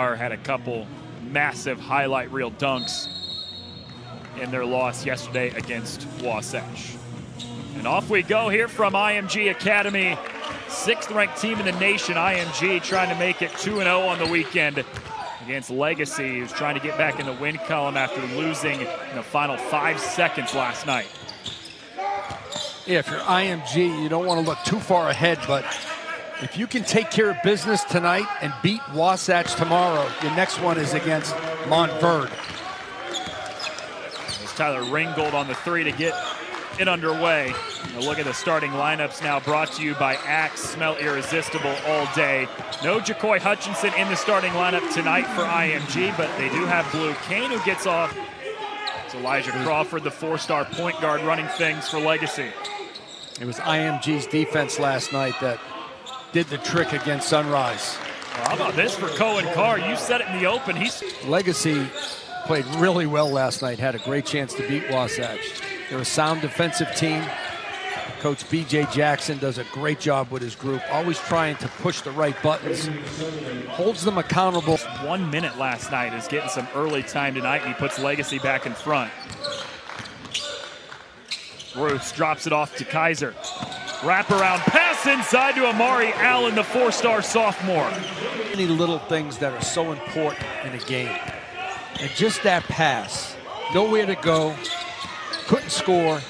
Had a couple massive highlight reel dunks in their loss yesterday against Wasatch. And off we go here from IMG Academy. 6th ranked team in the nation, IMG, trying to make it 2-0 on the weekend against Legacy, who's trying to get back in the win column after losing in the final 5 seconds last night. Yeah, if you're IMG, you don't want to look too far ahead, but if you can take care of business tonight and beat Wasatch tomorrow, your next one is against Montverde. There's Tyler Ringgold on the 3 to get it underway. A look at the starting lineups now, brought to you by Axe. Smell irresistible all day. No Jacoy Hutchinson in the starting lineup tonight for IMG, but they do have Blue Kane, who gets off. It's Elijah Crawford, the 4-star point guard, running things for Legacy. It was IMG's defense last night that did the trick against Sunrise. Well, how about this for Cohen Carr? You said it in the open. Legacy played really well last night, had a great chance to beat Wasatch. They're a sound defensive team. Coach B.J. Jackson does a great job with his group, always trying to push the right buttons, holds them accountable. 1 minute last night is getting some early time tonight, and he puts Legacy back in front. Ruths drops it off to Kaiser. Wraparound pass inside to Amari Allen, the 4-star sophomore. Many little things that are so important in a game. And just that pass, nowhere to go, couldn't score,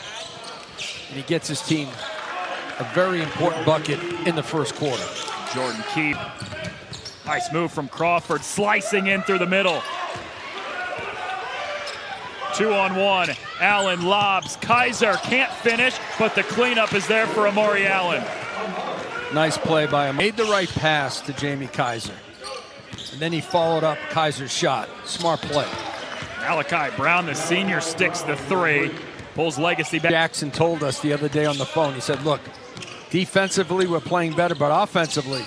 and he gets his team a very important bucket in the first quarter. Jordan Keep. Nice move from Crawford, slicing in through the middle. 2-on-1, Allen lobs, Kaiser can't finish, but the cleanup is there for Amari Allen. Nice play by him. Made the right pass to Jamie Kaiser. And then he followed up Kaiser's shot. Smart play. Malachi Brown, the senior, sticks the 3, pulls Legacy back. Jackson told us the other day on the phone, he said, look, defensively we're playing better, but offensively,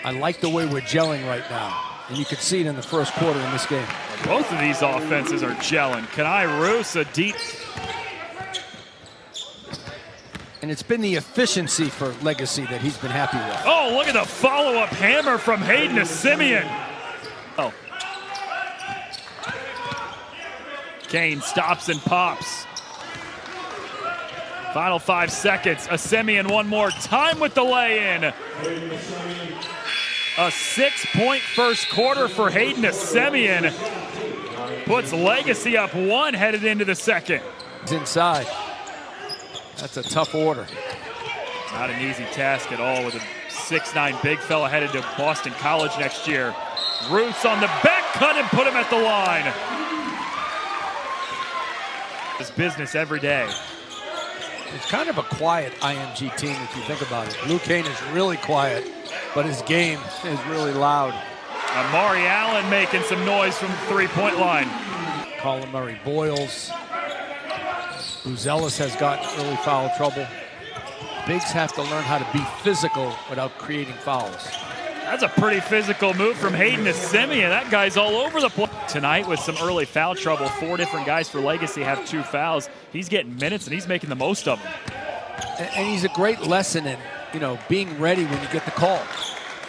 I like the way we're gelling right now. And you could see it in the first quarter in this game. Both of these offenses are gelling. Kanai Roos, a deep. And it's been the efficiency for Legacy that he's been happy with. Oh, look at the follow-up hammer from Hayden to Simeon. Oh. Kane stops and pops. Final 5 seconds. A Simeon one more time with the lay-in. A 6-point first quarter for Hayden Simeon. Puts Legacy up 1 headed into the second. He's inside. That's a tough order. Not an easy task at all with a 6'9" big fella headed to Boston College next year. Roots on the back cut and put him at the line. It's business every day. It's kind of a quiet IMG team if you think about it. Blue Kane is really quiet, but his game is really loud. Amari Allen making some noise from the 3-point line. Colin Murray Boyles. Buzelis has gotten early foul trouble. Bigs have to learn how to be physical without creating fouls. That's a pretty physical move from Hayden to Simeon. That guy's all over the place. Tonight with some early foul trouble, 4 different guys for Legacy have 2 fouls. He's getting minutes and he's making the most of them. And he's a great lesson in, being ready when you get the call.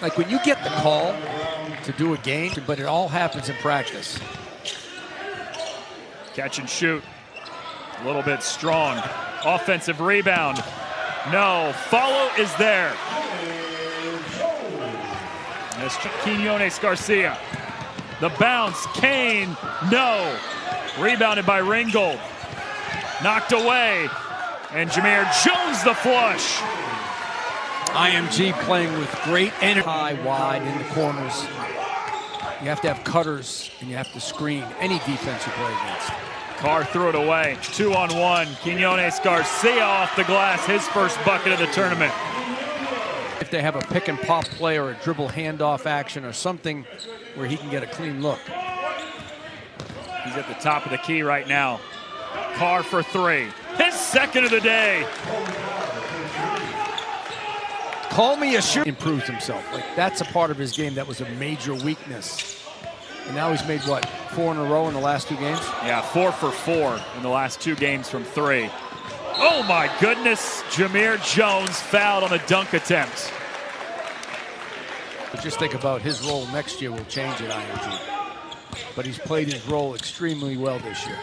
Like when you get the call to do a game, but it all happens in practice. Catch and shoot. A little bit strong. Offensive rebound. No. Follow is there. That's Quinones Garcia. The bounce. Kane. No. Rebounded by Ringgold. Knocked away. And Jameer Jones the flush. IMG playing with great energy. High, wide, in the corners. You have to have cutters and you have to screen any defense you play against. Carr threw it away. 2-on-1. Quinones Garcia off the glass. His first bucket of the tournament. If they have a pick and pop play or a dribble handoff action or something where he can get a clean look. He's at the top of the key right now. Carr for 3. His second of the day. Call me a shooter. Improves himself. Like that's a part of his game that was a major weakness. And now he's made, what, 4 in a row in the last 2 games? Yeah, 4 for 4 in the last 2 games from 3. Oh my goodness, Jameer Jones fouled on a dunk attempt. But just think about his role next year will change at IMG. But he's played his role extremely well this year.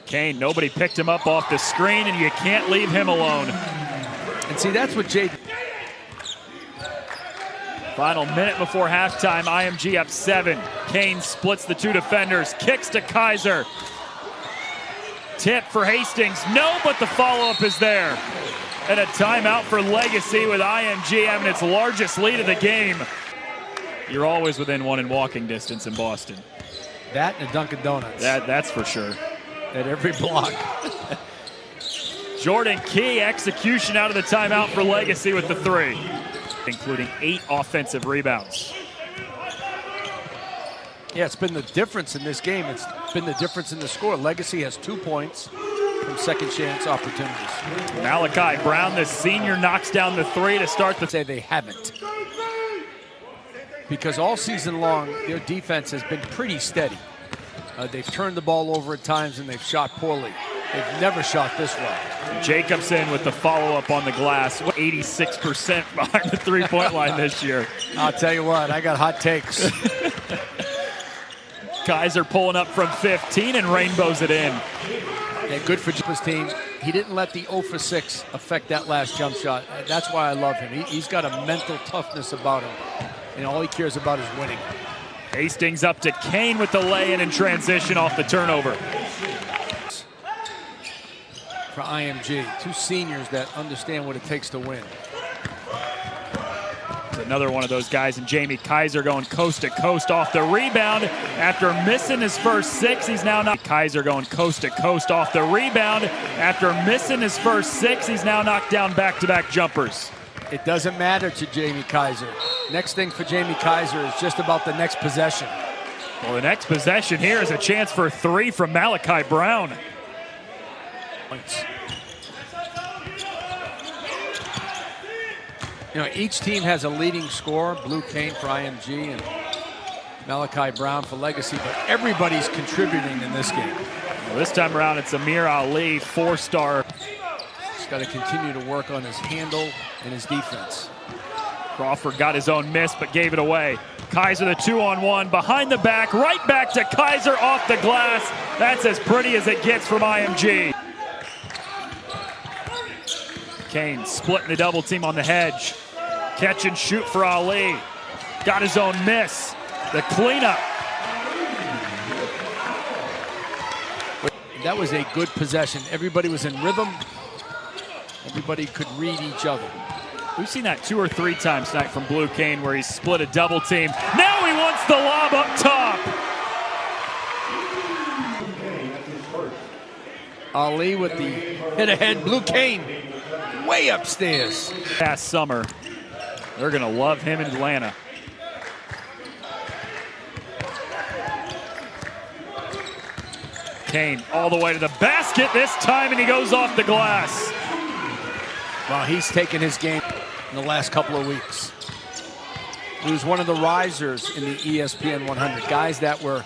Kane, nobody picked him up off the screen, and you can't leave him alone. And see, that's what Jay... Final minute before halftime, IMG up 7. Kane splits the two defenders, kicks to Kaiser. Tip for Hastings, no, but the follow-up is there. And a timeout for Legacy with IMG having its largest lead of the game. You're always within one in walking distance in Boston. That and a Dunkin' Donuts. That's for sure. At every block. Jordan Key, execution out of the timeout for Legacy with the 3. Including 8 offensive rebounds. Yeah, it's been the difference in this game. It's been the difference in the score. Legacy has 2 points from second chance opportunities. Malachi Brown, the senior, knocks down the 3 to start the... Say they haven't. Because all season long, their defense has been pretty steady. They've turned the ball over at times and they've shot poorly. They've never shot this well. Jacobson with the follow-up on the glass. 86% behind the three-point line this year. I'll tell you what, I got hot takes. Kaiser pulling up from 15 and rainbows it in. Yeah, good for his team. He didn't let the 0 for 6 affect that last jump shot. That's why I love him. He's got a mental toughness about him, and all he cares about is winning. Hastings up to Kane with the lay-in and transition off the turnover. For IMG, 2 seniors that understand what it takes to win. Another one of those guys, and Jamie Kaiser going coast to coast off the rebound. After missing his first 6, he's now knocked. Kaiser going coast to coast off the rebound. After missing his first 6, he's now knocked down back-to-back jumpers. It doesn't matter to Jamie Kaiser. Next thing for Jamie Kaiser is just about the next possession. Well, the next possession here is a chance for 3 from Malachi Brown. You know, each team has a leading scorer, Blue Kane for IMG and Malachi Brown for Legacy, but everybody's contributing in this game. Well, this time around, it's Amir Ali, 4-star. He's got to continue to work on his handle and his defense. Crawford got his own miss, but gave it away. Kaiser the 2-on-1, behind the back, right back to Kaiser off the glass. That's as pretty as it gets from IMG. Kane splitting the double team on the hedge. Catch and shoot for Ali. Got his own miss. The cleanup. That was a good possession. Everybody was in rhythm. Everybody could read each other. We've seen that 2 or 3 times tonight from Blue Kane where he split a double team. Now he wants the lob up top. Ali with the hit ahead. Blue Kane way upstairs. Past summer, they're going to love him in Atlanta. Kane all the way to the basket this time, and he goes off the glass. Well, he's taken his game in the last couple of weeks. He was one of the risers in the ESPN 100. Guys that were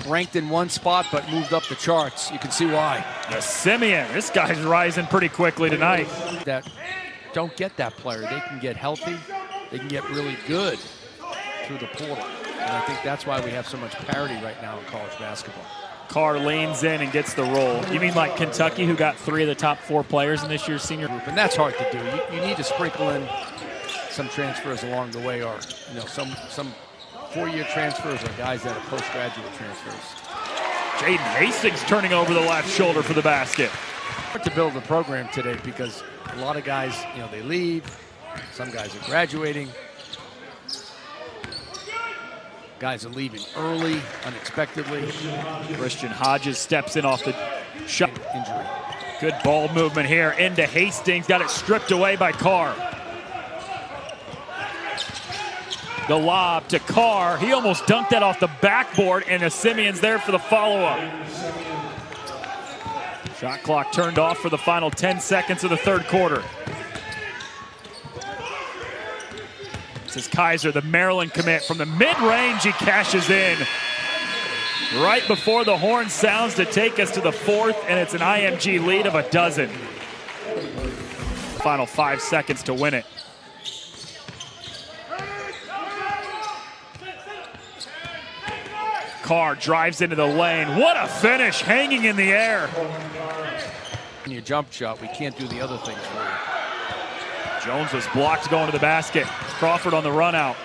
ranked in one spot but moved up the charts. You can see why. The Simeon, this guy's rising pretty quickly tonight. That don't get that player. They can get healthy. They can get really good through the portal. And I think that's why we have so much parity right now in college basketball. Carr leans in and gets the roll. You mean like Kentucky, who got 3 of the top 4 players in this year's senior group? And that's hard to do. You need to sprinkle in some transfers along the way, or some 4-year transfers, or guys that are postgraduate transfers. Jaden Hastings turning over the left shoulder for the basket. Hard to build a program today because a lot of guys, they leave. Some guys are graduating. Guys are leaving early, unexpectedly. Christian Hodges steps in off the shot. Injury. Good ball movement here into Hastings. Got it stripped away by Carr. The lob to Carr. He almost dunked that off the backboard, and the Simeon's there for the follow-up. Shot clock turned off for the final 10 seconds of the third quarter. This is Kaiser, the Maryland commit from the mid-range. He cashes in right before the horn sounds to take us to the 4th, and it's an IMG lead of 12. Final 5 seconds to win it. Carr drives into the lane. What a finish, hanging in the air. In your jump shot, we can't do the other things for you. Jones was blocked going to the basket. Crawford on the run out.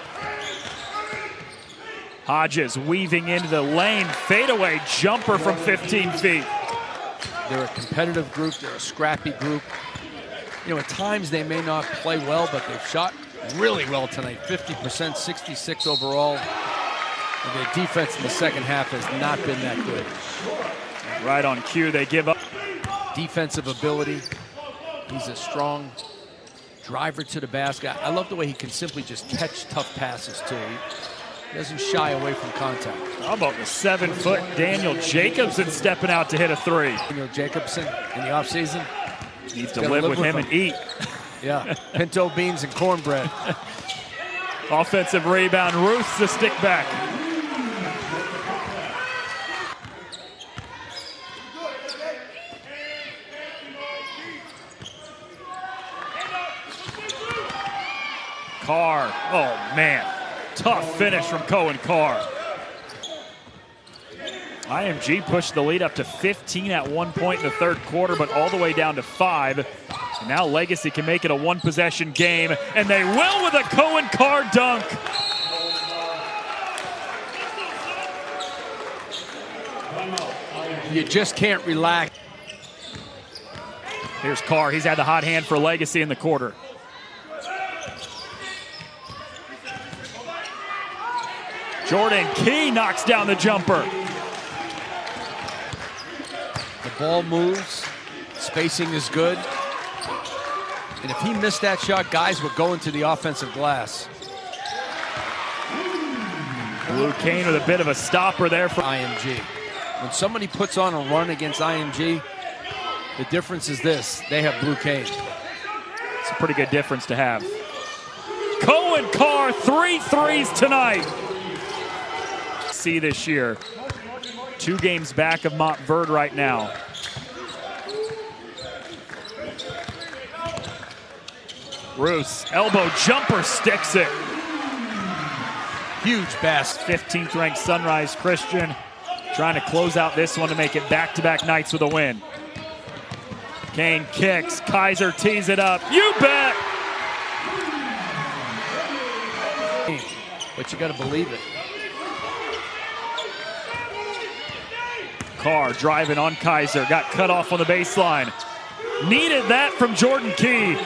Hodges weaving into the lane. Fadeaway jumper from 15 feet. They're a competitive group. They're a scrappy group. You know, at times they may not play well, but they've shot really well tonight. 50%, 66 overall. And their defense in the second half has not been that good. Right on cue, they give up. Defensive ability. He's a strong driver to the basket. I love the way he can simply just catch tough passes, too. He doesn't shy away from contact. How about the 7-foot Daniel Jacobson stepping out to hit a three? Daniel Jacobson in the offseason. Needs to live with him and eat. Yeah, pinto beans and cornbread. Offensive rebound, Ruth's the stick back. Carr, oh man, tough finish from Cohen Carr. IMG pushed the lead up to 15 at one point in the third quarter, but all the way down to 5. And now Legacy can make it a one-possession game, and they will with a Cohen Carr dunk. You just can't relax. Here's Carr. He's had the hot hand for Legacy in the quarter. Jordan Key knocks down the jumper. The ball moves. Spacing is good. And if he missed that shot, guys would go into the offensive glass. Blue Kane with a bit of a stopper there for IMG. When somebody puts on a run against IMG, the difference is this: they have Blue Kane. It's a pretty good difference to have. Cohen Carr, 3 threes tonight. See this year. 2 games back of Montverde right now. Roos, elbow jumper, sticks it. Huge basket. 15th ranked Sunrise Christian trying to close out this one to make it back-to-back nights with a win. Kane kicks, Kaiser tees it up. You bet! But you got to believe it. Carr driving on Kaiser, got cut off on the baseline. Needed that from Jordan Key.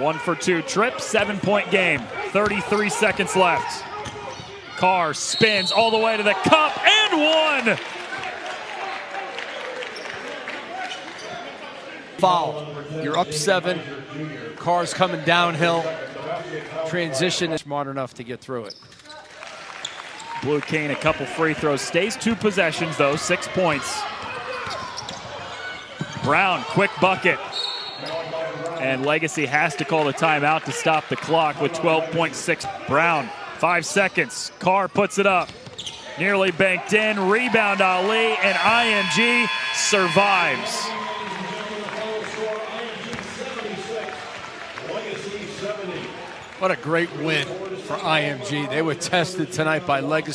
1 for 2 trip, 7-point game, 33 seconds left. Carr spins all the way to the cup and 1. Foul. You're up 7. Carr's coming downhill. Transition is smart enough to get through it. Blue Kane, a couple free throws. Stays 2 possessions, though, 6 points. Brown, quick bucket. And Legacy has to call the timeout to stop the clock with 12.6. Brown, 5 seconds. Carr puts it up. Nearly banked in. Rebound Ali, and IMG survives. What a great win for IMG. They were tested tonight by Legacy.